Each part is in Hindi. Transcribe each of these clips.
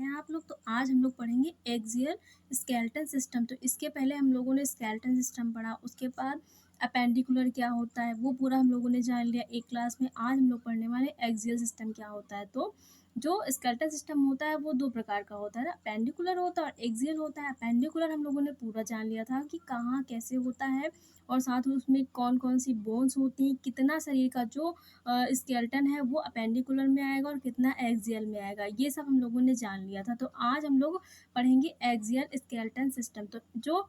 कैसे हैं आप लोग। तो आज हम लोग पढ़ेंगे एक्सियल स्केलेटन सिस्टम। तो इसके पहले हम लोगों ने स्केलेटन सिस्टम पढ़ा, उसके बाद अपेंडिकुलर क्या होता है वो पूरा हम लोगों ने जान लिया एक क्लास में। आज हम लोग पढ़ने वाले एक्सियल सिस्टम क्या होता है। तो जो स्केलेटन सिस्टम होता है वो दो प्रकार का होता है ना, अपेंडिकुलर होता है और एक्सियल होता है। अपेंडिकुलर हम लोगों ने पूरा जान लिया था कि कहाँ कैसे होता है, और साथ में उसमें कौन कौन सी बोन्स होती हैं, कितना शरीर का जो स्केलेटन है वो अपेंडिकुलर में आएगा और कितना एक्सियल में आएगा, ये सब हम लोगों ने जान लिया था। तो आज हम लोग पढ़ेंगे एक्सियल स्केलेटन सिस्टम। तो जो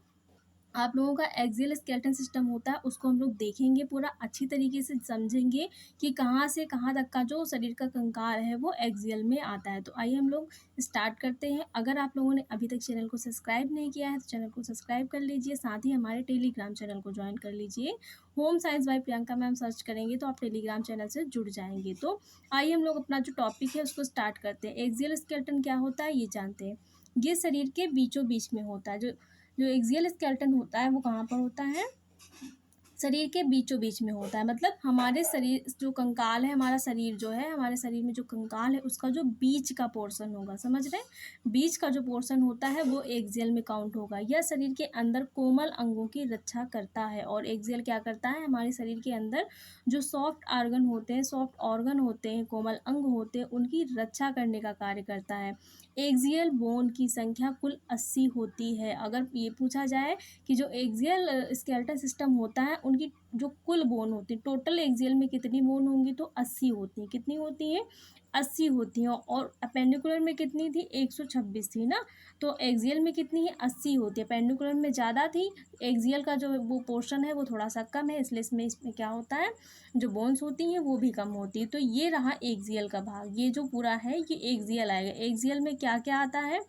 आप लोगों का एक्सियल स्केलेटन सिस्टम होता है उसको हम लोग देखेंगे, पूरा अच्छी तरीके से समझेंगे कि कहाँ से कहाँ तक का जो शरीर का कंकाल है वो एक्सियल में आता है। तो आइए हम लोग स्टार्ट करते हैं। अगर आप लोगों ने अभी तक चैनल को सब्सक्राइब नहीं किया है तो चैनल को सब्सक्राइब कर लीजिए, साथ ही हमारे टेलीग्राम चैनल को ज्वाइन कर लीजिए। Home science by Priyanka ma'am search करेंगे तो आप टेलीग्राम चैनल से जुड़ जाएंगे। तो आइए हम लोग अपना जो टॉपिक है उसको स्टार्ट करते हैं। एक्सियल स्केलेटन क्या होता है ये जानते हैं। ये शरीर के बीचों बीच में होता है। जो एक्सियल स्केलेटन होता है वो कहाँ पर होता है, शरीर के बीचों बीच में होता है। मतलब हमारे शरीर जो कंकाल है, हमारा शरीर जो है, हमारे शरीर में जो कंकाल है उसका जो बीच का पोर्शन होगा, समझ रहे हैं, बीच का जो पोर्शन होता है वो एक्सियल में काउंट होगा। यह शरीर के अंदर कोमल अंगों की रक्षा करता है। और एक्सियल क्या करता है, हमारे शरीर के अंदर जो सॉफ्ट ऑर्गन होते हैं, सॉफ्ट ऑर्गन होते हैं, कोमल अंग होते हैं, उनकी रक्षा करने का कार्य करता है। एक्सियल बोन की संख्या कुल 80 होती है। अगर ये पूछा जाए कि जो एक्सियल स्केलेटन सिस्टम होता है उनकी जो कुल बोन होती है, टोटल एक्सियल में कितनी बोन होंगी, तो 80 होती हैं। कितनी होती हैं, 80 होती हैं। और अपेंडिकुलर में कितनी थी, 126 थी ना। तो एक्सियल में कितनी है, 80 होती है। अपेंडिकुलर में ज़्यादा थी, एक्सियल का जो वो पोर्शन है वो थोड़ा सा कम है, इसलिए इसमें क्या होता है, जो बोन्स होती हैं वो भी कम होती है। तो ये रहा एक्सियल का भाग, ये जो पूरा है ये एक्सियल आएगा। एक्सियल में क्या क्या आता है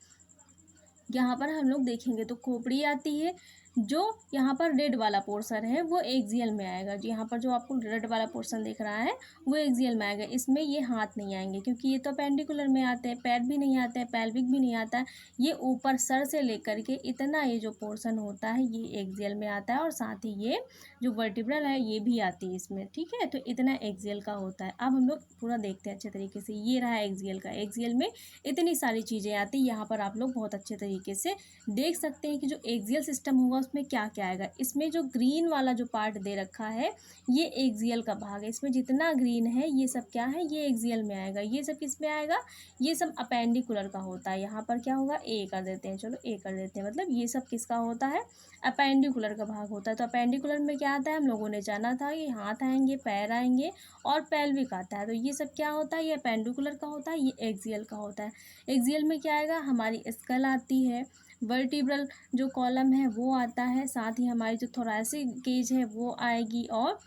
यहाँ पर हम लोग देखेंगे तो खोपड़ी आती है। जो यहाँ पर रेड वाला पोर्शन है वो एक्सियल में आएगा। जो यहाँ पर जो आपको रेड वाला पोर्शन दिख रहा है वो एक्सियल में आएगा। इसमें ये हाथ नहीं आएंगे क्योंकि ये तो पेंडिकुलर में आते हैं, पैर भी नहीं आते हैं, पेल्विक भी नहीं आता है। ये ऊपर सर से लेकर के इतना ये जो पोर्शन होता है ये एक्सियल में आता है, और साथ ही ये जो वर्टिब्रल है ये भी आती है इसमें, ठीक है। तो इतना एक्सियल का होता है। अब हम लोग पूरा देखते हैं अच्छे तरीके से। ये रहा एक्सियल का, एक्सियल में इतनी सारी चीज़ें आती हैं। यहाँ पर आप लोग बहुत अच्छे तरीके से देख सकते हैं कि जो एक्सियल सिस्टम होगा उसमें क्या क्या आएगा। इसमें जो ग्रीन वाला जो पार्ट दे रखा है ये एक्सियल का भाग है। इसमें जितना ग्रीन है ये सब क्या है, ये एक्सियल में आएगा। ये सब किस में आएगा, ये सब अपेंडिकुलर का होता है। यहाँ पर क्या होगा, ए कर देते हैं, चलो ए कर देते हैं। मतलब ये सब किसका होता है, अपेंडिकुलर का भाग होता है। तो अपेंडिकुलर में क्या आता है, हम लोगों ने जाना था ये हाथ आएंगे, पैर आएंगे और पेल्विक आता है। तो ये सब क्या होता है, ये अपेंडिकुलर का होता है, ये एक्सियल का होता है। एक्सियल में क्या आएगा, हमारी स्कल आती है, वर्टिब्रल जो कॉलम है वो आता है, साथ ही हमारी जो थोरैसिक केज है वो आएगी, और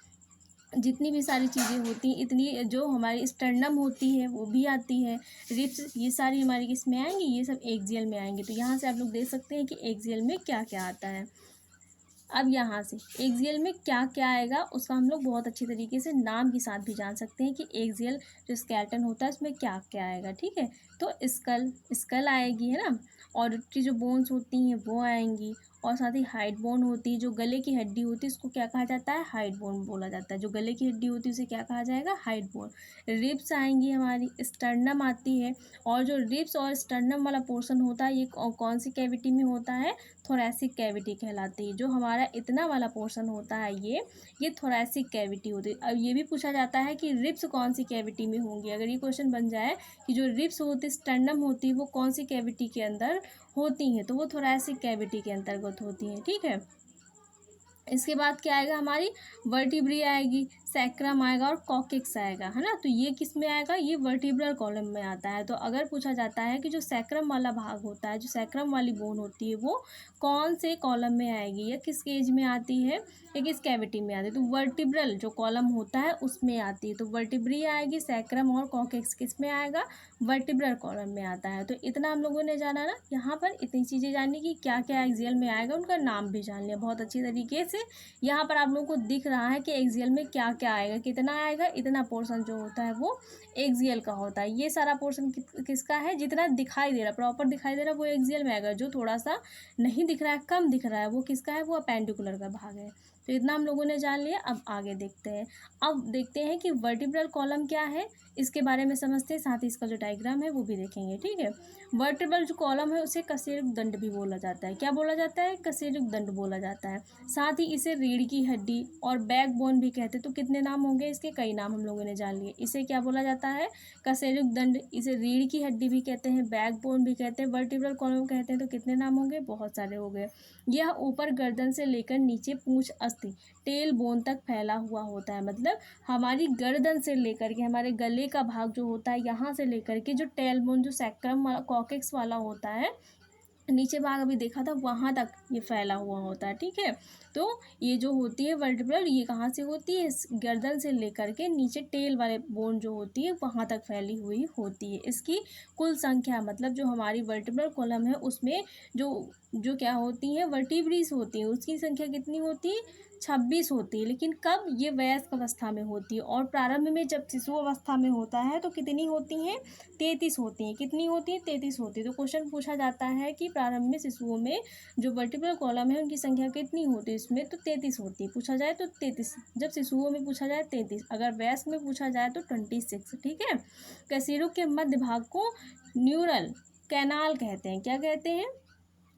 जितनी भी सारी चीज़ें होती हैं, इतनी जो हमारी स्टर्नम होती है वो भी आती है, रिब्स, ये सारी हमारी किस में आएंगी, ये सब एक्सियल में आएंगे। तो यहाँ से आप लोग देख सकते हैं कि एक्सियल में क्या क्या आता है। अब यहाँ से एक्सियल में क्या क्या आएगा उसका हम लोग बहुत अच्छी तरीके से नाम के साथ भी जान सकते हैं कि एक्सियल जो स्केलेटन होता है उसमें क्या क्या आएगा, ठीक है। तो स्कल, स्कल आएगी, है ना। और उसकी जो बोन्स होती हैं वो आएंगी, और साथ ही हाइड बोन होती है। जो गले की हड्डी होती है उसको क्या कहा जाता है, हाइड बोन बोला जाता है। जो गले की हड्डी होती है उसे क्या कहा जाएगा, हाइड बोन। रिब्स आएंगी हमारी, स्टर्नम आती है। और जो रिब्स और स्टर्नम वाला पोर्शन होता है ये कौन सी कैविटी में होता है, थोरैसिक कैविटी कहलाती है। जो हमारा इतना वाला पोर्शन होता है ये थोरैसिक कैविटी होती है। अब ये भी पूछा जाता है कि रिब्स कौन सी कैविटी में होंगी। अगर ये क्वेश्चन बन जाए कि जो रिब्स होती, स्टर्नम होती है, वो कौन सी कैविटी के अंदर होती हैं, तो वो थोरैसिक कैविटी के अंतर्गत होती हैं, ठीक है। इसके बाद क्या आएगा, हमारी वर्टिब्री आएगी, सैक्रम आएगा और कॉकेक्स आएगा, है ना। तो ये किस में आएगा, ये वर्टिब्रल कॉलम में आता है। तो अगर पूछा जाता है कि जो सैक्रम वाला भाग होता है, जो सैक्रम वाली बोन होती है वो कौन से कॉलम में आएगी, या किस केज में आती है, या किस कैविटी में आती है, तो वर्टिब्रल जो कॉलम होता है उसमें आती है। तो वर्टिब्री आएगी, सैक्रम और कॉकेक्स किस में आएगा, वर्टिब्रल कॉलम में आता है। तो इतना हम लोगों ने जाना ना, यहाँ पर इतनी चीज़ें जाननी कि क्या क्या एक्सियल में आएगा, उनका नाम भी जान लिया बहुत अच्छी तरीके से। यहाँ पर आप लोगों को दिख रहा है कि एक्सियल में क्या क्या आएगा, कितना आएगा, इतना पोर्शन जो होता है वो एक्सियल का होता है। ये सारा पोर्शन किसका है, जितना दिखाई दे रहा, प्रॉपर दिखाई दे रहा है वो एक्सियल में आएगा। जो थोड़ा सा नहीं दिख रहा है, कम दिख रहा है, वो किसका है, वो अपेंडिकुलर का भाग है। तो इतना हम लोगों ने जान लिया। अब आगे देखते हैं। अब देखते हैं कि वर्टिब्रल कॉलम क्या है, इसके बारे में समझते हैं, साथ ही इसका जो डायग्राम है वो भी देखेंगे। ठीक है, वर्टिब्रल जो कॉलम है उसे कशेरुक दंड भी बोला जाता है। क्या बोला जाता है? कशेरुक दंड बोला जाता है। साथ ही इसे रीढ़ की हड्डी और बैकबोन भी कहते हैं। तो कितने नाम होंगे इसके? कई नाम हम लोगों ने जान लिए। इसे क्या बोला जाता है? कशेरुक दंड। इसे रीढ़ की हड्डी भी कहते हैं, बैकबोन भी कहते हैं, वर्टिब्रल कॉलम कहते हैं। तो कितने नाम होंगे? बहुत सारे हो गए। यह ऊपर गर्दन से लेकर नीचे पूंछ अस्थि टेल बोन तक फैला हुआ होता है। मतलब हमारी गर्दन से लेकर के हमारे गले का भाग जो होता है, यहाँ से लेकर के जो टेल बोन, जो सैक्रम कॉकेक्स वाला होता है, नीचे भाग अभी देखा था, वहाँ तक ये फैला हुआ होता है। ठीक है, तो ये जो होती है वर्टिब्रल, ये कहाँ से होती है? गर्दन से लेकर के नीचे टेल वाले बोन जो होती है वहाँ तक फैली हुई होती है। इसकी कुल संख्या, मतलब जो हमारी वर्टिब्रल कॉलम है उसमें जो जो क्या होती हैं, वर्टिब्रीज होती हैं, उसकी संख्या कितनी होती है? 26 होती है। लेकिन कब? ये वयस्क अवस्था में होती है। और प्रारंभ में जब शिशु अवस्था में होता है तो कितनी होती हैं? 33 होती हैं। कितनी होती है? 33 होती है। तो क्वेश्चन पूछा जाता है कि प्रारंभ में शिशुओं में जो वर्टिब्रल कॉलम है उनकी संख्या कितनी होती है? इसमें तो 33 होती है। पूछा जाए तो 33, जब शिशुओं में पूछा जाए 33, अगर वयस्क में पूछा जाए तो 26। ठीक है, कशेरुक के मध्य भाग को न्यूरल कैनाल कहते हैं। क्या कहते हैं?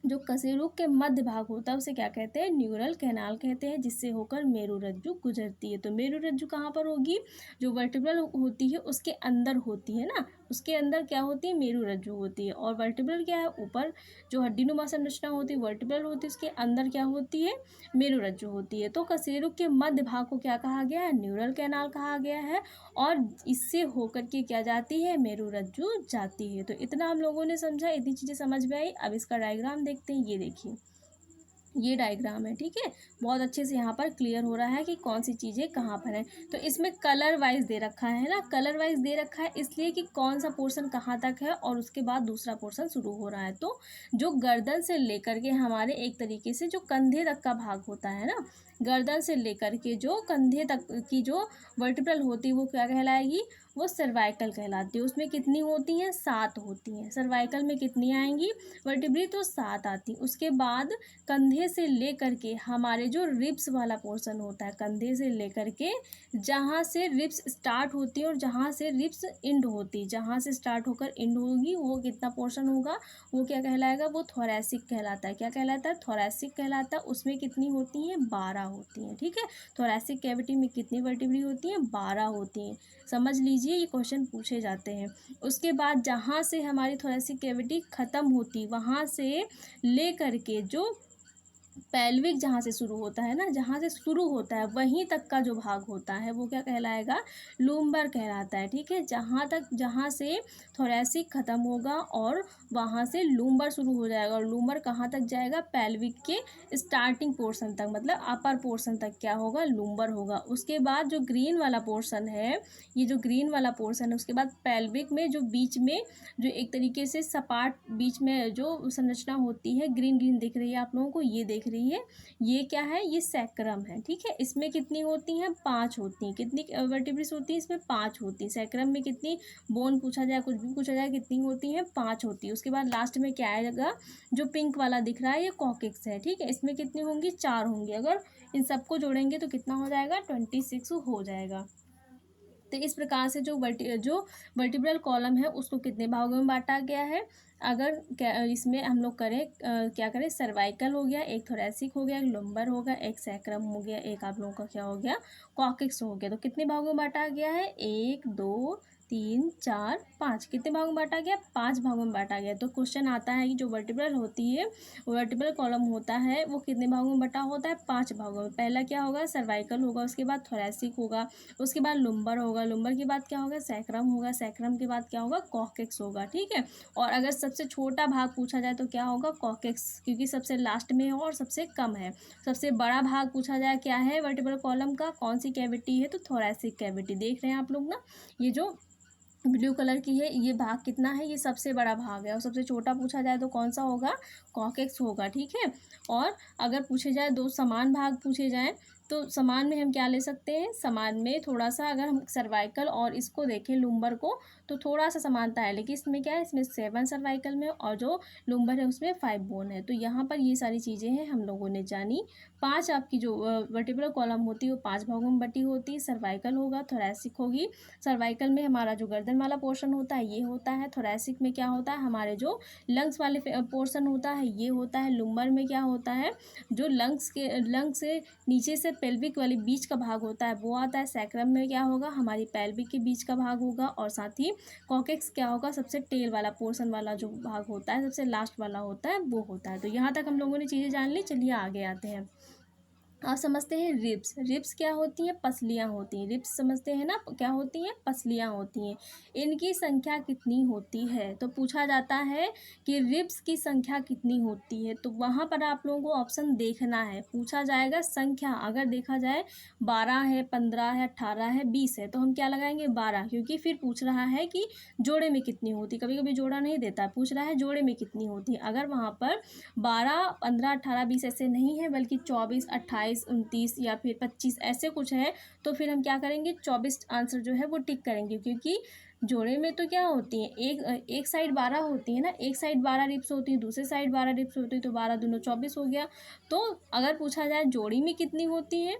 जो कशेरुक के मध्य भाग होता है उसे क्या कहते हैं? न्यूरल कैनाल कहते हैं, जिससे होकर मेरुरज्जु गुजरती है। तो मेरुरज्जु कहाँ पर होगी? जो वर्टिब्रल होती है उसके अंदर होती है ना, उसके अंदर क्या होती है? मेरुरज्जु होती है। और वर्टिब्रल क्या है? ऊपर जो हड्डीनुमा संरचना होती है वर्टिब्रल होती है, उसके अंदर क्या होती है? मेरुरज्जु होती है। तो कशेरुक के मध्य भाग को क्या कहा गया है? न्यूरल कैनाल कहा गया है। और इससे होकर के क्या जाती है? मेरुरज्जु जाती है। तो इतना हम लोगों ने समझा, इतनी चीज़ें समझ में आई। अब इसका डायग्राम देखते हैं। ये देखिए, ये डायग्राम है। ठीक है, बहुत अच्छे से यहाँ पर क्लियर हो रहा है कि कौन सी चीज़ें कहाँ पर है। तो इसमें कलर वाइज दे रखा है ना, कलर वाइज दे रखा है इसलिए कि कौन सा पोर्शन कहाँ तक है और उसके बाद दूसरा पोर्शन शुरू हो रहा है। तो जो गर्दन से लेकर के हमारे एक तरीके से जो कंधे तक का भाग होता है ना, गर्दन से लेकर के जो कंधे तक की जो वर्टिब्रल होती है वो क्या कहलाएगी? वो सर्वाइकल कहलाती है। उसमें कितनी होती हैं? 7 होती हैं। सर्वाइकल में कितनी आएंगी वर्टिब्री? तो 7 आती। उसके बाद कंधे से लेकर के हमारे जो रिब्स वाला पोर्शन होता है, कंधे से लेकर के जहाँ से रिब्स स्टार्ट होती है और जहाँ से रिब्स एंड होती है, जहाँ से स्टार्ट होकर एंड होगी, वो कितना पोर्शन होगा? वो क्या कहलाएगा? वो थोरैसिक कहलाता है। क्या कहलाता है? थोरैसिक कहलाता है। उसमें कितनी होती हैं? 12 होती हैं। ठीक है, थोरैसिक कैविटी में कितनी वर्टिब्री होती हैं? 12 होती हैं। समझ लीजिए, ये क्वेश्चन पूछे जाते हैं। उसके बाद जहाँ से हमारी थोरैसिक कैविटी ख़त्म होती, वहाँ से ले करके जो पेल्विक जहाँ से शुरू होता है ना, जहाँ से शुरू होता है वहीं तक का जो भाग होता है वो क्या कहलाएगा? लूम्बर कहलाता है। ठीक है, जहाँ से थोरैसिक ख़त्म होगा और वहाँ से लूम्बर शुरू हो जाएगा। और लूम्बर कहाँ तक जाएगा? पेल्विक के स्टार्टिंग पोर्शन तक, मतलब अपर पोर्शन तक क्या होगा? लूम्बर होगा। उसके बाद जो ग्रीन वाला पोर्शन है, ये जो ग्रीन वाला पोर्शन है, उसके बाद पेल्विक में जो बीच में जो एक तरीके से सपाट बीच में जो संरचना होती है, ग्रीन ग्रीन दिख रही है आप लोगों को, ये देख रही है, ये क्या है? ये सैक्रम है। ठीक है, इसमें कितनी होती हैं? 5 होती हैं। कितनी वर्टिब्रिस होती है? इसमें 5 होती हैं। सैक्रम में कितनी? बोन पूछा जाए, कुछ भी पूछा जाए, कितनी होती हैं? 5 होती है। उसके बाद लास्ट में क्या आएगा? जो पिंक वाला दिख रहा है ये कॉकेक्स है। ठीक है, इसमें कितनी होंगी? 4 होंगी। अगर इन सबको जोड़ेंगे तो कितना हो जाएगा? 26 हो जाएगा। तो इस प्रकार से जो वर्टिब्रल कॉलम है उसको कितने भागों में बांटा गया है? अगर इसमें हम लोग करें, क्या करें, सर्वाइकल हो गया, एक थोरैसिक हो गया, एक लंबर हो गया, एक सैक्रम हो गया, एक आप लोगों का क्या हो गया? कॉकेक्स हो गया। तो कितने भागों में बांटा गया है? 1 2 3 4 5। कितने भागों में बांटा गया? 5 भागों में बांटा गया। तो क्वेश्चन आता है कि जो वर्टिब्रल होती है, वर्टिब्रल कॉलम होता है, वो कितने भागों में बटा होता है? 5 भागों में। पहला क्या होगा? सर्वाइकल होगा, उसके बाद थोरैसिक होगा, उसके बाद लुम्बर होगा, लुम्बर के बाद क्या होगा? सैक्रम होगा, सैक्रम के बाद क्या होगा? कॉकेक्स होगा। ठीक है, और अगर सबसे छोटा भाग पूछा जाए तो क्या होगा? कॉकेक्स, क्योंकि सबसे लास्ट में है और सबसे कम है। सबसे बड़ा भाग पूछा जाए क्या है वर्टिब्रल कॉलम का? कौन सी कैविटी है? तो थोरैसिक कैविटी। देख रहे हैं आप लोग ना, ये जो ब्लू कलर की है, ये भाग कितना है? ये सबसे बड़ा भाग है। और सबसे छोटा पूछा जाए तो कौन सा होगा? कॉकेक्स होगा। ठीक है, और अगर पूछे जाए दो समान भाग पूछे जाएँ तो समान में हम क्या ले सकते हैं, समान में थोड़ा-सा अगर हम सर्वाइकल और इसको देखें लुम्बर को, तो थोड़ा-सा समानता है, लेकिन इसमें क्या है, इसमें 7 सर्वाइकल में और जो लुम्बर है उसमें 5 बोन है। तो यहाँ पर ये सारी चीज़ें हैं हम लोगों ने जानी। 5 आपकी जो वर्टिब्रल कॉलम होती है वो 5 भागों में बटी होती है। सर्वाइकल होगा, थोरैसिक होगी। सर्वाइकल में हमारा जो गर्दन वाला पोर्शन होता है ये होता है। थोरैसिक में क्या होता है, हमारे जो लंग्स वाले पोर्शन होता है ये होता है। लुम्बर में क्या होता है, जो लंग से नीचे से पेल्विक वाली बीच का भाग होता है वो आता है। सैक्रम में क्या होगा, हमारी पेल्विक के बीच का भाग होगा। और साथ ही कॉकेक्स क्या होगा, सबसे टेल वाला पोर्शन वाला जो भाग होता है, सबसे लास्ट वाला होता है वो होता है। तो यहाँ तक हम लोगों ने चीज़ें जान ली। चलिए आगे आते हैं। अब समझते हैं रिब्स। रिब्स क्या होती हैं, पसलियाँ होती हैं। रिब्स समझते हैं ना, क्या होती हैं, पसलियाँ होती हैं। इनकी संख्या कितनी होती है, तो पूछा जाता है कि रिब्स की संख्या कितनी होती है। तो वहाँ पर आप लोगों को ऑप्शन देखना है। पूछा जाएगा संख्या, अगर देखा जाए 12 है, 15 है, 18 है, 20 है, तो हम क्या लगाएंगे, 12, क्योंकि फिर पूछ रहा है कि जोड़े में कितनी होती। कभी कभी जोड़ा नहीं देता, पूछ रहा है जोड़े में कितनी होती है। अगर वहाँ पर 12, 15, 18, 20 ऐसे नहीं है, बल्कि 24, 28, 29 या फिर 25 ऐसे कुछ है, तो फिर हम क्या करेंगे, 24 आंसर जो है वो टिक करेंगे। क्योंकि जोड़े में तो क्या होती है, एक साइड 12 होती है ना, एक साइड 12 रिप्स होती है, दूसरे साइड 12 रिप्स होती है, तो 12 दूनो 24 हो गया। तो अगर पूछा जाए जोड़ी में कितनी होती है,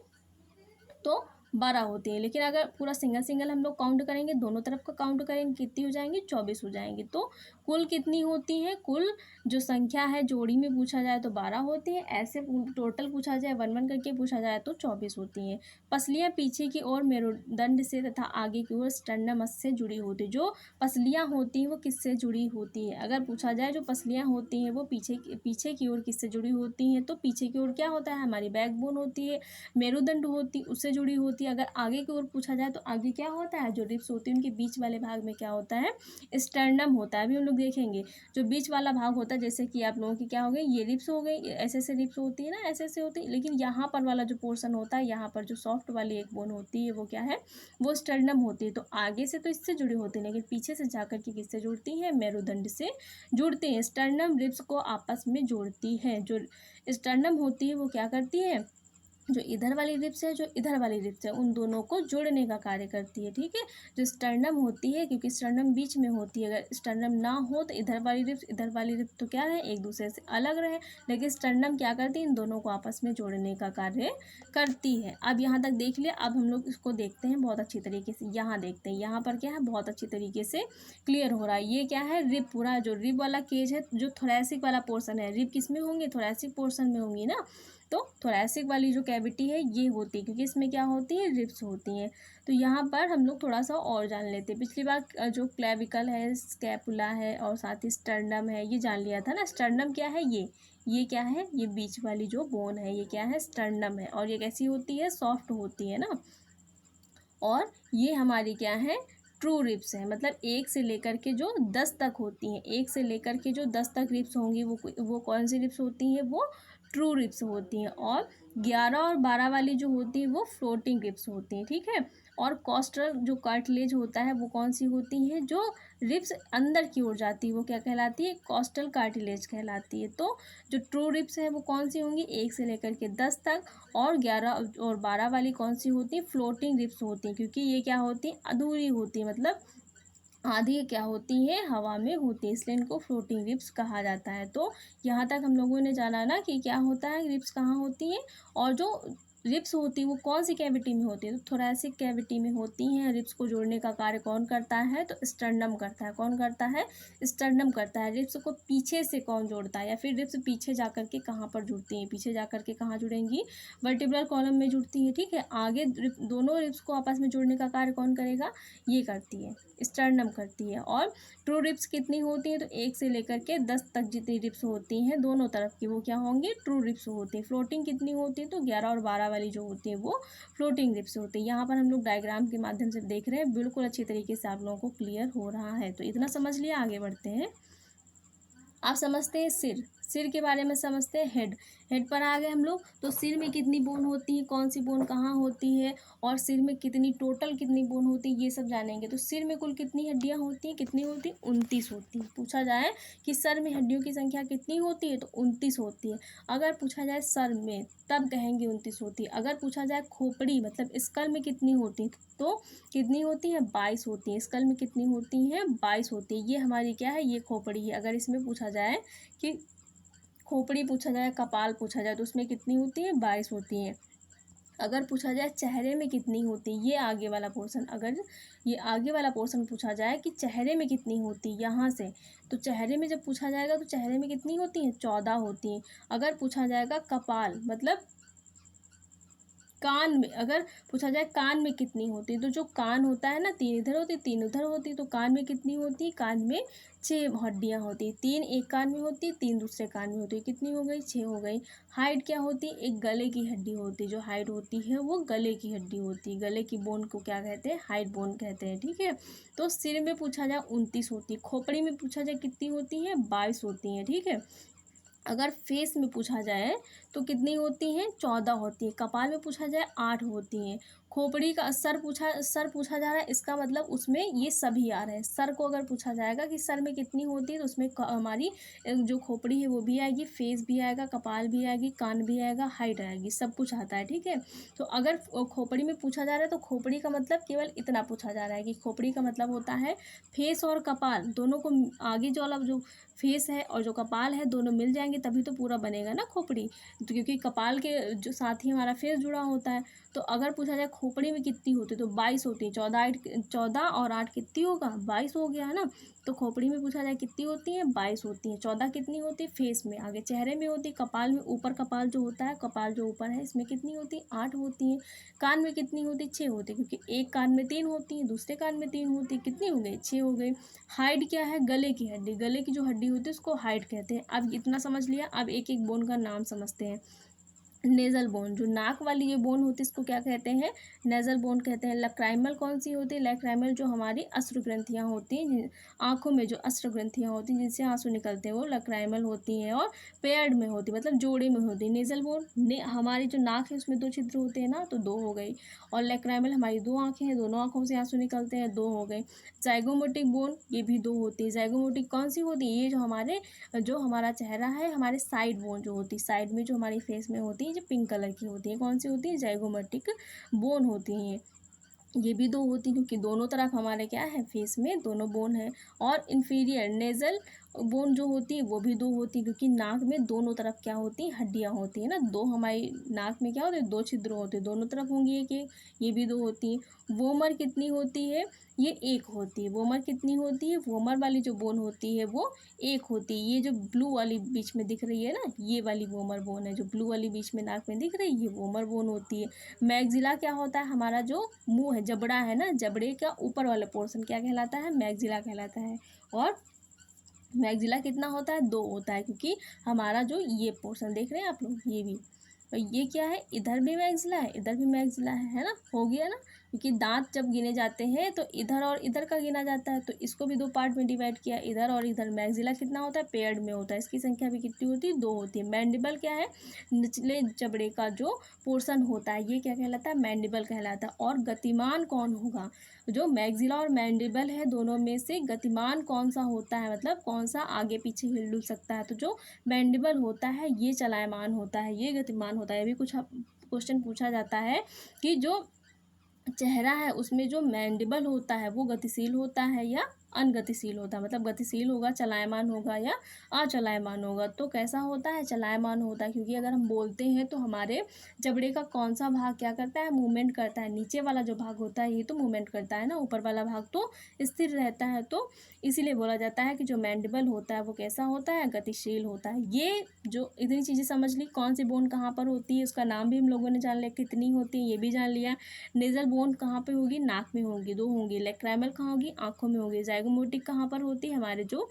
तो 12 होती है। लेकिन अगर पूरा सिंगल सिंगल हम लोग काउंट करेंगे, दोनों तरफ का काउंट करेंगे, कितनी हो जाएंगी, 24 हो जाएंगी। तो कुल कितनी होती है, कुल जो संख्या है जोड़ी में पूछा जाए तो 12 होती है, ऐसे टोटल पूछा जाए 1 1 करके पूछा जाए तो 24 होती हैं। पसलियाँ पीछे की ओर मेरुदंड से तथा आगे की ओर स्टर्नमस से जुड़ी होती है। जो पसलियाँ होती हैं वो किससे जुड़ी होती है, अगर पूछा जाए जो पसलियाँ होती हैं वो पीछे की ओर किससे जुड़ी होती हैं, तो पीछे की ओर क्या होता है, हमारी बैकबोन होती है, मेरुदंड होती उससे जुड़ी होती है। अगर आगे की ओर पूछा जाए तो आगे क्या होता है, जो रिब्स होती है उनके बीच वाले भाग में क्या होता है, स्टर्नम होता है। अभी हम लोग देखेंगे जो बीच वाला भाग होता है, जैसे कि आप लोगों की क्या हो गई, ये रिब्स हो गई, ऐसे ऐसे रिब्स होती है ना, ऐसे ऐसे होती है। लेकिन यहाँ पर वाला जो पोर्शन होता है, यहाँ पर जो सॉफ्ट वाली एक बोन होती है वो क्या है, वो स्टर्नम होती है। तो आगे से तो इससे जुड़ी होती है, लेकिन पीछे से जाकर के किससे जुड़ती है, मेरुदंड से जुड़ती है। स्टर्नम रिब्स को आपस में जोड़ती है। जो स्टर्नम होती है वो क्या करती है, जो इधर वाली रिब्स है, जो इधर वाली रिब्स है, उन दोनों को जोड़ने का कार्य करती है। ठीक है, जो स्टर्नम होती है, क्योंकि स्टर्नम बीच में होती है, अगर स्टर्नम ना हो तो इधर वाली रिब्स तो क्या है, एक दूसरे से अलग रहे, लेकिन स्टर्नम क्या करती है, इन दोनों को आपस में जोड़ने का कार्य करती है। अब यहाँ तक देख लिया। अब हम लोग इसको देखते हैं बहुत अच्छी तरीके से। यहाँ देखते हैं, यहाँ पर क्या है, बहुत अच्छी तरीके से क्लियर हो रहा है। ये क्या है, रिब, पूरा जो रिब वाला केज है, जो थोरैसिक वाला पोर्सन है, रिब किस में होंगे, थोरैसिक पोर्सन में होंगी ना। तो थोरैसिक वाली जो कैविटी है ये होती है, क्योंकि इसमें क्या होती है, रिब्स होती हैं। तो यहाँ पर हम लोग थोड़ा सा और जान लेते हैं। पिछली बार जो क्लेविकल है, स्कैपुला है और साथ ही स्टर्नम है, ये जान लिया था ना। स्टर्नम क्या है, ये क्या है, ये बीच वाली जो बोन है ये क्या है, स्टर्नम है। और ये कैसी होती है, सॉफ्ट होती है ना। और ये हमारी क्या है, ट्रू रिब्स है। मतलब 1 से लेकर के जो 10 तक होती हैं, 1 से लेकर के जो 10 तक रिब्स होंगी वो कौन सी रिब्स होती हैं, वो ट्रू रिब्स होती हैं। और 11 और 12 वाली जो होती है वो फ्लोटिंग रिब्स होती हैं। ठीक है। और कॉस्टल जो कार्टिलेज होता है वो कौन सी होती है, जो रिब्स अंदर की ओर जाती है वो क्या कहलाती है, कॉस्टल कार्टिलेज कहलाती है। तो जो ट्रू रिब्स है वो कौन सी होंगी, 1 से लेकर के 10 तक। और 11 और 12 वाली कौन सी होती है, फ्लोटिंग रिब्स होती हैं, क्योंकि ये क्या होती है, अधूरी होती है, मतलब आधी क्या होती है, हवा में होती है, इसलिए इनको फ्लोटिंग रिब्स कहा जाता है। तो यहाँ तक हम लोगों ने जाना ना कि क्या होता है, रिब्स कहाँ होती हैं, और जो रिब्स होती है वो कौन सी कैविटी में होती है, तो थोरैसिक कैविटी में होती हैं। रिब्स को जोड़ने का कार्य कौन करता है, तो स्टर्नम करता है। कौन करता है, स्टर्नम करता है। रिब्स को पीछे से कौन जोड़ता है, या फिर रिब्स पीछे जाकर के कहाँ पर जुड़ती हैं, पीछे जाकर के कहाँ जुड़ेंगी, वर्टिब्रल कॉलम में जुड़ती हैं। ठीक है। आगे दोनों रिब्स को आपस में जोड़ने का कार्य कौन करेगा, ये करती है, स्टर्नम करती है। और ट्रू रिब्स कितनी होती हैं, तो 1 से लेकर के 10 तक जितनी रिब्स होती हैं दोनों तरफ की वो क्या होंगी, ट्रू रिब्स होती हैं। फ्लोटिंग कितनी होती है, तो 11 और 12 वाली जो होती है वो फ्लोटिंग रिब्स होती है। यहाँ पर हम लोग डायग्राम के माध्यम से देख रहे हैं, बिल्कुल अच्छी तरीके से आप लोगों को क्लियर हो रहा है। तो इतना समझ लिया, आगे बढ़ते हैं। आप समझते हैं सिर। सिर के बारे में समझते हैं। हेड, हेड पर आ गए हम लोग। तो सिर में कितनी बोन होती है, कौन सी बोन कहाँ होती है, और सिर में कितनी टोटल कितनी बोन होती है, ये सब जानेंगे। तो सिर में कुल कितनी हड्डियाँ होती हैं, कितनी होती हैं, 29 होती हैं। पूछा जाए कि सर में हड्डियों की संख्या कितनी होती है, तो 29 होती है। अगर पूछा जाए सर में, तब कहेंगे 29 होती है। अगर पूछा जाए खोपड़ी मतलब स्कल में कितनी होती है, तो कितनी होती है, 22 होती है। स्कल में कितनी होती हैं, 22 होती है। ये हमारी क्या है, ये खोपड़ी है। अगर इसमें पूछा जाए कि खोपड़ी पूछा जाए, कपाल पूछा जाए, तो उसमें कितनी होती है, 22 होती हैं। अगर पूछा जाए चेहरे में कितनी होती है, ये आगे वाला पोर्शन, अगर ये आगे वाला पोर्शन पूछा जाए कि चेहरे में कितनी होती है यहाँ से, तो चेहरे में जब पूछा जाएगा तो चेहरे में कितनी होती है, 14 होती हैं। अगर पूछा जाएगा कपाल मतलब कान में, अगर पूछा जाए कान में कितनी होती है, तो जो कान होता है ना, 3 इधर होती है 3 उधर होती है, तो कान में कितनी होती है, कान में 6 हड्डियाँ होती है। 3 एक कान में होती है, 3 दूसरे कान में होती है। कितनी हो गई, 6 हो गई। हाइट क्या होती है, एक गले की हड्डी होती है। जो हाइट होती है वो गले की हड्डी होती है। गले की बोन को क्या कहते हैं, हाइट बोन कहते हैं। ठीक है। तो सिर में पूछा जाए 29 होती है। खोपड़ी में पूछा जाए कितनी होती है, 22 होती हैं। ठीक है। अगर फेस में पूछा जाए तो कितनी होती हैं, 14 होती है। कपाल में पूछा जाए 8 होती हैं। खोपड़ी का सर पूछा जा रहा है, इसका मतलब उसमें ये सभी आ रहे हैं। सर को अगर पूछा जाएगा कि सर में कितनी होती है, तो उसमें हमारी जो खोपड़ी है वो भी आएगी, फेस भी आएगा, कपाल भी आएगी, कान भी आएगा, हाइट आएगी, सब कुछ आता है। ठीक है। तो अगर खोपड़ी में पूछा जा रहा है तो खोपड़ी का मतलब केवल इतना पूछा जा रहा है कि खोपड़ी का मतलब होता है फेस और कपाल दोनों को आगे जो वाला जो फेस है और जो कपाल है दोनों मिल जाएंगे तभी तो पूरा बनेगा ना खोपड़ी। तो क्योंकि कपाल के जो साथ ही हमारा फेस जुड़ा होता है। तो अगर पूछा जाए खोपड़ी में कितनी होती है, तो 22 होती है। 14 और 8 कितनी होगा, 22 हो गया है ना। तो खोपड़ी में पूछा जाए कितनी होती है, 22 होती है। 14 कितनी होती है, फेस में। आगे चेहरे में होती है। कपाल में ऊपर कपाल जो होता है, कपाल जो ऊपर है, इसमें कितनी होती है, 8 होती है। कान में कितनी होती है, 6 होती है, क्योंकि एक कान में 3 होती है, दूसरे कान में 3 होती है। कितनी हो गई, 6 हो गई। हाइट क्या है, गले की हड्डी। गले की जो हड्डी होती है उसको हाइट कहते हैं। अब इतना समझ लिया। अब एक एक बोन का नाम समझते हैं। नेजल बोन, जो नाक वाली ये बोन होती है इसको क्या कहते हैं, नेजल बोन कहते हैं। लैक्राइमल कौन सी होती है, लैक्राइमल जो हमारी अश्रु ग्रंथियाँ होती हैं, आंखों में जो अश्रु ग्रंथियाँ होती हैं जिनसे आंसू निकलते हैं, वो लैक्राइमल होती हैं। और पेयर्ड में होती मतलब जोड़े में होती है। नेजल बोन हमारी जो नाक है उसमें 2 छिद्र होते हैं ना, तो 2 हो गई। और लैक्राइमल हमारी 2 आँखें हैं, दोनों आँखों से आंसू निकलते हैं, 2 हो गए। जाइगोमोटिक बोन ये भी 2 होती है। जाइगोमोटिक कौन सी होती है, ये जो हमारा चेहरा है, हमारे साइड बोन जो होती है, साइड में जो हमारी फेस में होती है, जो पिंक कलर की होती है, कौन सी होती है, जाइगोमेटिक बोन होती हैं। ये भी 2 होती हैं क्योंकि दोनों तरफ हमारे क्या है, फेस में दोनों बोन है। और इन्फीरियर नेजल बोन जो होती है वो भी 2 होती है क्योंकि नाक में दोनों तरफ क्या होती हैं, हड्डियाँ होती हैं ना। 2 हमारी नाक में क्या होते हैं, 2 छिद्र होते हैं, दोनों तरफ होंगी एक एक, ये भी 2 होती हैं। वोमर कितनी होती है, ये 1 होती है। वोमर कितनी होती है, वोमर वाली जो बोन होती है वो 1 होती है। ये जो ब्लू वाली बीच में दिख रही है ना, ये वाली वोमर बोन है। जो ब्लू वाली बीच में नाक में दिख रही है, ये वोमर बोन होती है। मैग्जिला क्या होता है, हमारा जो मुंह है, जबड़ा है ना, जबड़े का ऊपर वाला पोर्शन क्या कहलाता है, मैग्जिला कहलाता है। और मैग्जिला कितना होता है, 2 होता है क्योंकि हमारा जो ये पोर्शन देख रहे हैं आप लोग, ये भी, और ये क्या है, इधर भी मैग्जिला है, इधर भी मैग्जिला है ना, हो गया ना। क्योंकि दांत जब गिने जाते हैं तो इधर और इधर का गिना जाता है, तो इसको भी 2 पार्ट में डिवाइड किया, इधर और इधर। मैग्जिला कितना होता है, पेयर्ड में होता है। इसकी संख्या भी कितनी होती है, 2 होती है। मैंडिबल क्या है, निचले जबड़े का जो पोर्शन होता है, ये क्या कहलाता है, मैंडिबल कहलाता है। और गतिमान कौन होगा, जो मैग्जिला और मैंडिबल है दोनों में से गतिमान कौन सा होता है, मतलब कौन सा आगे पीछे हिल डुल सकता है, तो जो मैंडिबल होता है ये चलायमान होता है, ये गतिमान होता है। ये भी कुछ क्वेश्चन पूछा जाता है कि जो चेहरा है उसमें जो मैंडिबल होता है वो गतिशील होता है या अनगतिशील होता है, मतलब गतिशील होगा, चलायमान होगा या अचलायमान होगा। तो कैसा होता है, चलायमान होता है, क्योंकि अगर हम बोलते हैं तो हमारे जबड़े का कौन सा भाग क्या करता है, मूवमेंट करता है। नीचे वाला जो भाग होता है ये तो मूवमेंट करता है ना, ऊपर वाला भाग तो स्थिर रहता है। तो इसीलिए बोला जाता है कि जो मैंडिबल होता है वो कैसा होता है, गतिशील होता है। ये जो इतनी चीज़ें समझ ली, कौन सी बोन कहाँ पर होती है उसका नाम भी हम लोगों ने जान लिया, कितनी होती है ये भी जान लिया। नेजल बोन कहाँ पे होगी, नाक में होगी, 2 होंगी। लैक्राइमल कहाँ होगी, आंखों में होगी। जाइगोमोटिक कहाँ पर होती है, हमारे जो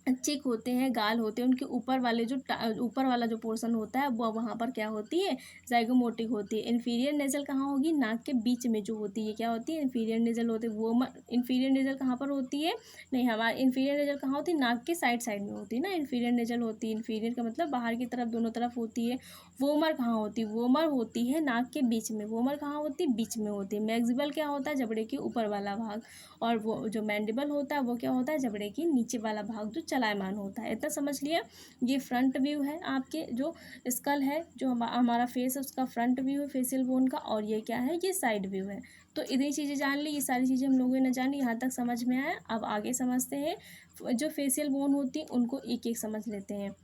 चिक होते हैं, गाल होते हैं, उनके ऊपर वाले जो ऊपर वाला जो पोर्शन होता है वो वहाँ पर क्या होती है, ज़ाइगोमोटिक होती है। इन्फीरियर नेज़ल कहाँ होगी, नाक के बीच में जो होती है क्या होती है, इन्फीरियर नेज़ल होती है। वो इन्फीरियर नेज़ल कहाँ पर होती है, नहीं हमारी इन्फीरियर नेज़ल कहाँ होती है, नाक के साइड साइड में होती है ना इन्फीरियर नेज़ल होती है। इन्फीरियर का मतलब बाहर की तरफ, दोनों तरफ होती है। वोमर कहाँ होती है, वोमर होती है नाक के बीच में। वोमर कहाँ होती है, बीच में होती है। मैक्सिबल क्या होता है, जबड़े के ऊपर वाला भाग। और वो जो मैंडिबल होता है वो क्या होता है, जबड़े की नीचे वाला भाग जो चलायमान होता है। इतना समझ लिया। ये फ्रंट व्यू है आपके, जो स्कल है, जो हमारा फेस है उसका फ्रंट व्यू है फेशियल बोन का। और ये क्या है, ये साइड व्यू है। तो इतनी चीज़ें जान ली, ये सारी चीज़ें हम लोगों ने जानी, यहाँ तक समझ में आया। अब आगे समझते हैं, जो फेशियल बोन होती है उनको एक एक समझ लेते हैं।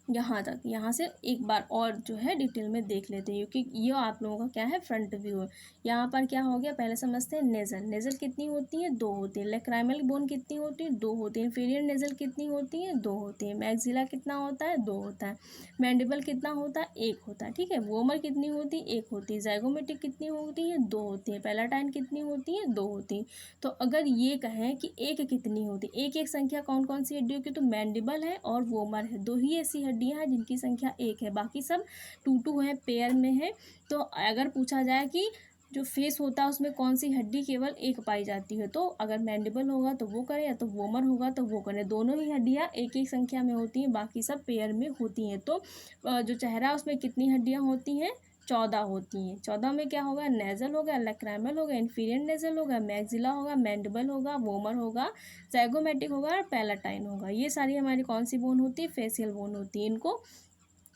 यहाँ तक, यहाँ से एक बार और जो है डिटेल में देख लेते हैं, क्योंकि ये आप लोगों का क्या है, फ्रंट व्यू है। यहाँ पर क्या हो गया, पहले समझते हैं नेज़ल। नेज़ल कितनी होती है, 2 होती है। लैक्राइमल बोन कितनी होती है, 2 होती है। इन्फीरियर नेज़ल कितनी होती है, 2 होती है। मैक्सिला कितना होता है, 2 होता है। मैंडिबल कितना होता है, 1 होता है, ठीक है। वोमर कितनी होती है, 1 होती है। ज़ाइगोमेटिक कितनी होती है, 2 होती है। पैलाटाइन कितनी होती है, 2 होती है। तो अगर ये कहें कि एक कितनी होती है, एक संख्या कौन कौन सी हड्डियों की, तो मैंडिबल है और वोमर है, 2 ही ऐसी हड्डियां हैं जिनकी संख्या 1 है, बाकी सब 2 है, पेयर में है। तो अगर पूछा जाए कि जो फेस होता है उसमें कौन सी हड्डी केवल एक पाई जाती है, तो अगर मैंडिबल होगा तो वो करें, या तो वोमर होगा तो वो करें। दोनों ही हड्डियां एक एक संख्या में होती हैं, बाकी सब पेयर में होती हैं। तो जो चेहरा है उसमें कितनी हड्डियां होती हैं, 14 होती हैं। 14 में क्या होगा, नेज़ल होगा, लैक्राइमल होगा, इन्फीरियर नेज़ल होगा, मैक्सिला होगा, मैंडिबल होगा, वोमर होगा, ज़ाइगोमेटिक होगा और पैलाटाइन होगा। ये सारी हमारी कौन सी बोन होती है, फेशियल बोन होती है। इनको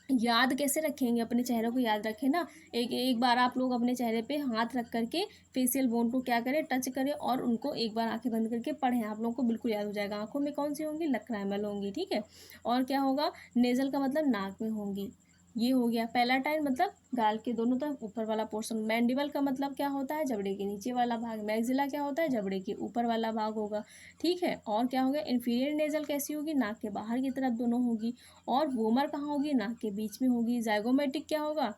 याद कैसे रखेंगे, अपने चेहरे को याद रखें ना। एक एक बार आप लोग अपने चेहरे पे हाथ रख करके फेशियल बोन को क्या करें, टच करें, और उनको एक बार आंखें बंद करके पढ़ें, आप लोगों को बिल्कुल याद हो जाएगा। आंखों में कौन सी होंगी, लैक्राइमल होंगी, ठीक है। और क्या होगा, नेज़ल का मतलब नाक में होंगी, ये हो गया। पैलाटाइन मतलब गाल के दोनों तरफ ऊपर वाला पोर्शन। मैंडिबल का मतलब क्या होता है, जबड़े के नीचे वाला भाग। मैक्सिला क्या होता है, जबड़े के ऊपर वाला भाग होगा, ठीक है। और क्या हो गया, इन्फीरियर नेज़ल कैसी होगी, नाक के बाहर की तरफ दोनों होगी। और वोमर कहाँ होगी, नाक के बीच में होगी। ज़ाइगोमेटिक क्या होगा,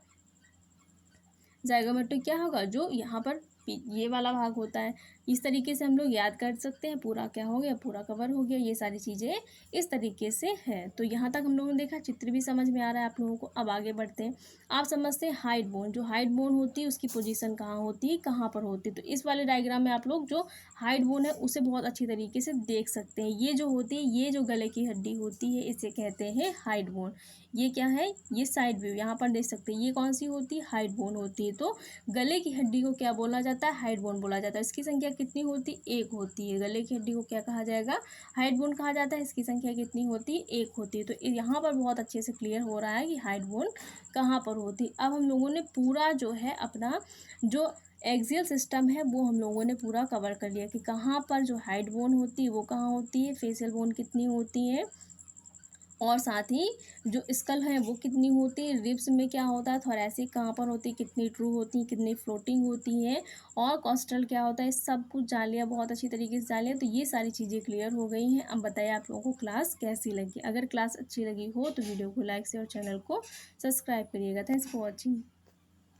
ज़ाइगोमेटिक क्या होगा, जो यहाँ पर ये वाला भाग होता है। इस तरीके से हम लोग याद कर सकते हैं। पूरा क्या हो गया, पूरा कवर हो गया। ये सारी चीज़ें इस तरीके से है। तो यहाँ तक हम लोगों ने देखा, चित्र भी समझ में आ रहा है आप लोगों को। अब आगे बढ़ते हैं। आप समझते हैं हाइट बोन। जो हाइट बोन होती है उसकी पोजीशन कहाँ होती है, कहाँ पर होती है। तो इस वाले डायग्राम में आप लोग जो हाइट बोन है उसे बहुत अच्छी तरीके से देख सकते हैं। ये जो होती है, ये जो गले की हड्डी होती है इसे कहते हैं हाइट बोन। ये क्या है, ये साइड व्यू यहाँ पर देख सकते हैं। ये कौन सी होती है, हाइट बोन होती है। तो गले की हड्डी को क्या बोला जाता है, हाइट बोन बोला जाता है। इसकी संख्या कितनी होती है, 1 होती है। गले की हड्डी को क्या कहा जाएगा, हाइट बोन कहा जाता है। इसकी संख्या कितनी होती है, 1 होती है। तो यहाँ पर बहुत अच्छे से क्लियर हो रहा है कि हाइट बोन कहाँ पर होती है। अब हम लोगों ने पूरा जो है अपना जो एक्सियल सिस्टम है वो हम लोगों ने पूरा कवर कर लिया कि कहाँ पर जो हाइट बोन होती है वो कहाँ होती है, फेशियल बोन कितनी होती है, और साथ ही जो स्कल है वो कितनी होती है, रिब्स में क्या होता है, थोरैसिक कहाँ पर होती है, कितनी ट्रू होती है, कितनी फ्लोटिंग होती है, और कॉस्टल क्या होता है, सब कुछ जान लिया, बहुत अच्छी तरीके से जान लिया। तो ये सारी चीज़ें क्लियर हो गई हैं। अब बताइए आप लोगों को क्लास कैसी लगी। अगर क्लास अच्छी लगी हो तो वीडियो को लाइक से और चैनल को सब्सक्राइब करिएगा। Thanks for watching.